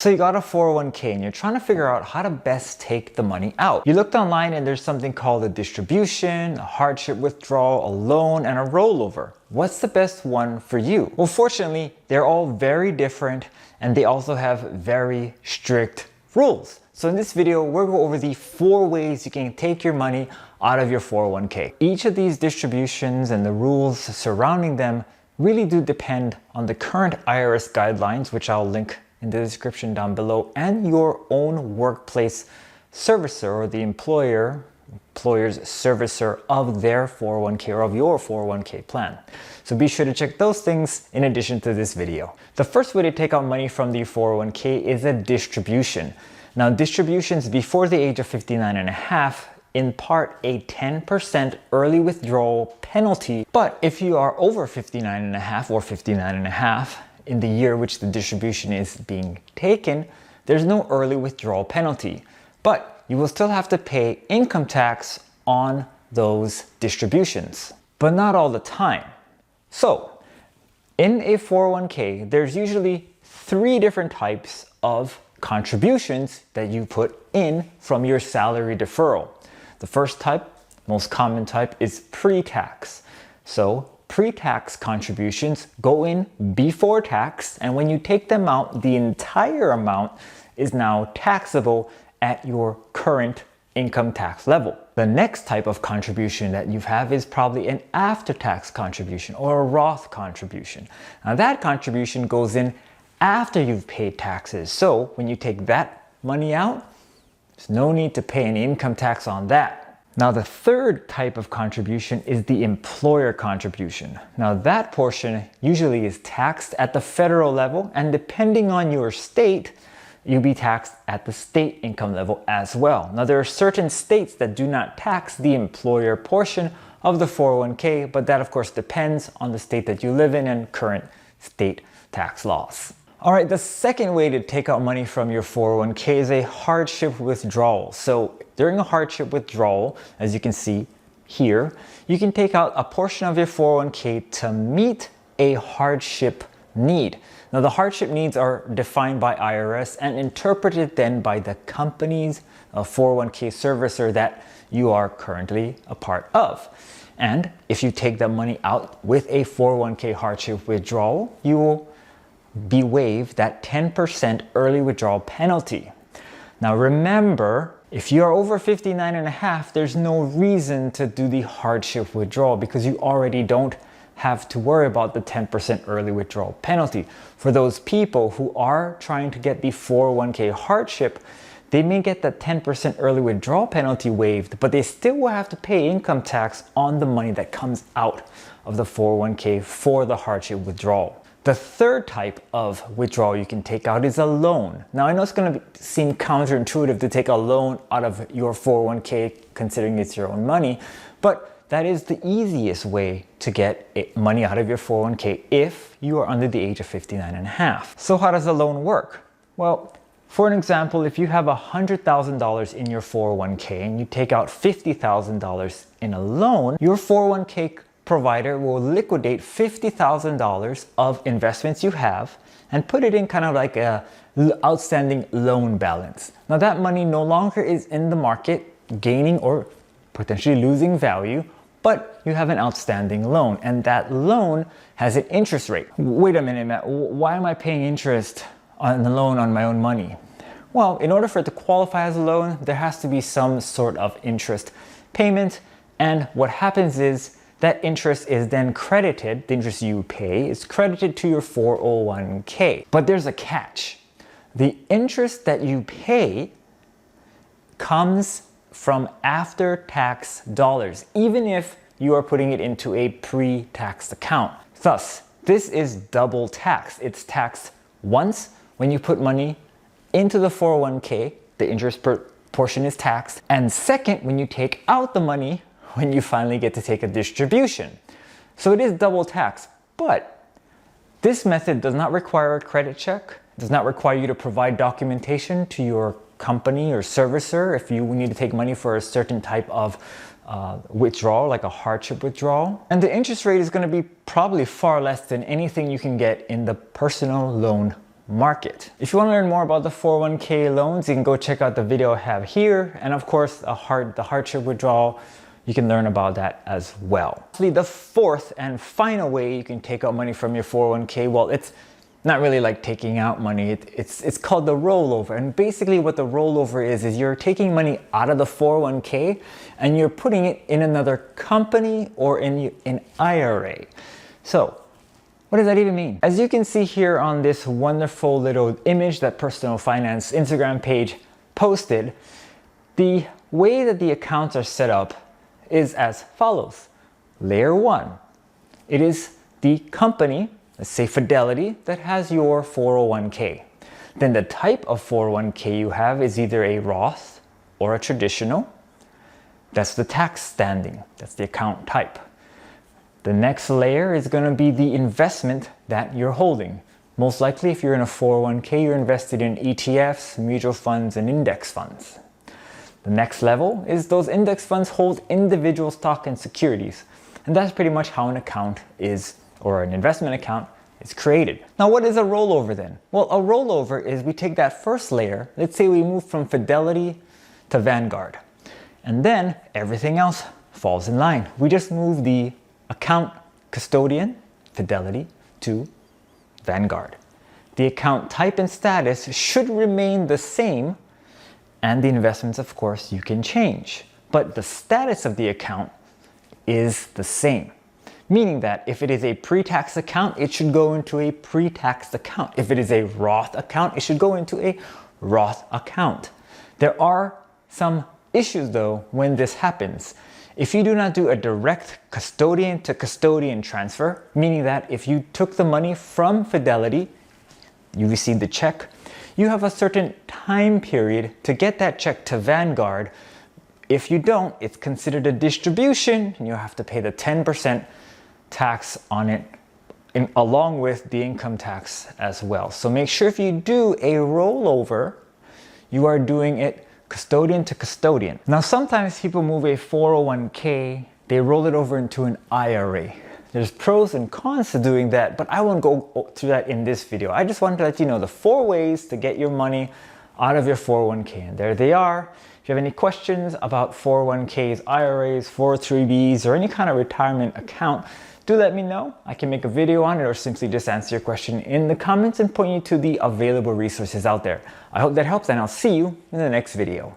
So you got a 401k and you're trying to figure out how to best take the money out. You looked online and there's something called a distribution, a hardship withdrawal, a loan, and a rollover. What's the best one for you? Well, fortunately, they're all very different and they also have very strict rules. So in this video, we'll go over the 4 ways you can take your money out of your 401k. Each of these distributions and the rules surrounding them really do depend on the current IRS guidelines, which I'll link in the description down below, and your own workplace servicer or the employer's servicer of their 401k or of your 401k plan. So be sure to check those things in addition to this video. The first way to take out money from the 401k is a distribution. Now, distributions before the age of 59 and a half impart a 10% early withdrawal penalty, but if you are over 59 and a half or 59 and a half in the year which the distribution is being taken, there's no early withdrawal penalty, but you will still have to pay income tax on those distributions, but not all the time. So in a 401k, there's usually 3 different types of contributions that you put in from your salary deferral. The first type, most common type, is pre-tax. So pre-tax contributions go in before tax, and when you take them out, the entire amount is now taxable at your current income tax level. The next type of contribution that you have is probably an after-tax contribution or a Roth contribution. Now that contribution goes in after you've paid taxes. So when you take that money out, there's no need to pay any income tax on that. Now, the third type of contribution is the employer contribution. Now, that portion usually is taxed at the federal level, and depending on your state, you'll be taxed at the state income level as well. Now, there are certain states that do not tax the employer portion of the 401k, but that of course depends on the state that you live in and current state tax laws. All right, the second way to take out money from your 401k is a hardship withdrawal. So during a hardship withdrawal, as you can see here, you can take out a portion of your 401k to meet a hardship need. Now, the hardship needs are defined by IRS and interpreted then by the company's 401k servicer that you are currently a part of. And if you take that money out with a 401k hardship withdrawal, you will be waived that 10% early withdrawal penalty. Now remember, if you are over 59 and a half, there's no reason to do the hardship withdrawal because you already don't have to worry about the 10% early withdrawal penalty. For those people who are trying to get the 401k hardship, they may get that 10% early withdrawal penalty waived, but they still will have to pay income tax on the money that comes out of the 401k for the hardship withdrawal. The third type of withdrawal you can take out is a loan. Now, I know it's going to seem counterintuitive to take a loan out of your 401k considering it's your own money, but that is the easiest way to get money out of your 401k if you are under the age of 59 and a half. So how does a loan work? Well, for an example, if you have $100,000 in your 401k and you take out $50,000 in a loan, your 401k provider will liquidate $50,000 of investments you have and put it in kind of like a outstanding loan balance. Now that money no longer is in the market gaining or potentially losing value, but you have an outstanding loan and that loan has an interest rate. Wait a minute, Matt, why am I paying interest on the loan on my own money? Well, in order for it to qualify as a loan, there has to be some sort of interest payment, and what happens is that interest is then credited, the interest you pay is credited to your 401k. But there's a catch. The interest that you pay comes from after-tax dollars, even if you are putting it into a pre-taxed account. Thus, this is double tax. It's taxed once when you put money into the 401k, the interest portion is taxed, and second, when you take out the money when you finally get to take a distribution. So it is double tax, but this method does not require a credit check, does not require you to provide documentation to your company or servicer if you need to take money for a certain type of withdrawal, like a hardship withdrawal. And the interest rate is going to be probably far less than anything you can get in the personal loan market. If you want to learn more about the 401k loans, you can go check out the video I have here. And of course, the hardship withdrawal, you can learn about that as well. Actually, the fourth and final way you can take out money from your 401k, well, it's not really like taking out money. It's called the rollover. And basically what the rollover is you're taking money out of the 401k and you're putting it in another company or in an IRA. So what does that even mean? As you can see here on this wonderful little image that Personal Finance Instagram page posted, the way that the accounts are set up is as follows. Layer 1, it is the company, let's say Fidelity, that has your 401k. Then the type of 401k you have is either a Roth or a traditional. That's the tax standing, that's the account type. The next layer is going to be the investment that you're holding. Most likely if you're in a 401k, you're invested in ETFs, mutual funds, and index funds. The next level is those index funds hold individual stock and securities. And that's pretty much how an account is, or an investment account is created. Now, what is a rollover then? Well, a rollover is we take that first layer, let's say we move from Fidelity to Vanguard, and then everything else falls in line. We just move the account custodian, Fidelity, to Vanguard. The account type and status should remain the same, and the investments, of course, you can change. But the status of the account is the same. Meaning that if it is a pre-tax account, it should go into a pre-tax account. If it is a Roth account, it should go into a Roth account. There are some issues though when this happens. If you do not do a direct custodian to custodian transfer, meaning that if you took the money from Fidelity, you received the check, you have a certain time period to get that check to Vanguard. If you don't, it's considered a distribution and you have to pay the 10% tax on it along with the income tax as well. So make sure if you do a rollover, you are doing it custodian to custodian. Now, sometimes people move a 401k, they roll it over into an IRA. There's pros and cons to doing that, but I won't go through that in this video. I just wanted to let you know the 4 ways to get your money out of your 401k. And there they are. If you have any questions about 401ks, IRAs, 403bs, or any kind of retirement account, do let me know. I can make a video on it or simply just answer your question in the comments and point you to the available resources out there. I hope that helps, and I'll see you in the next video.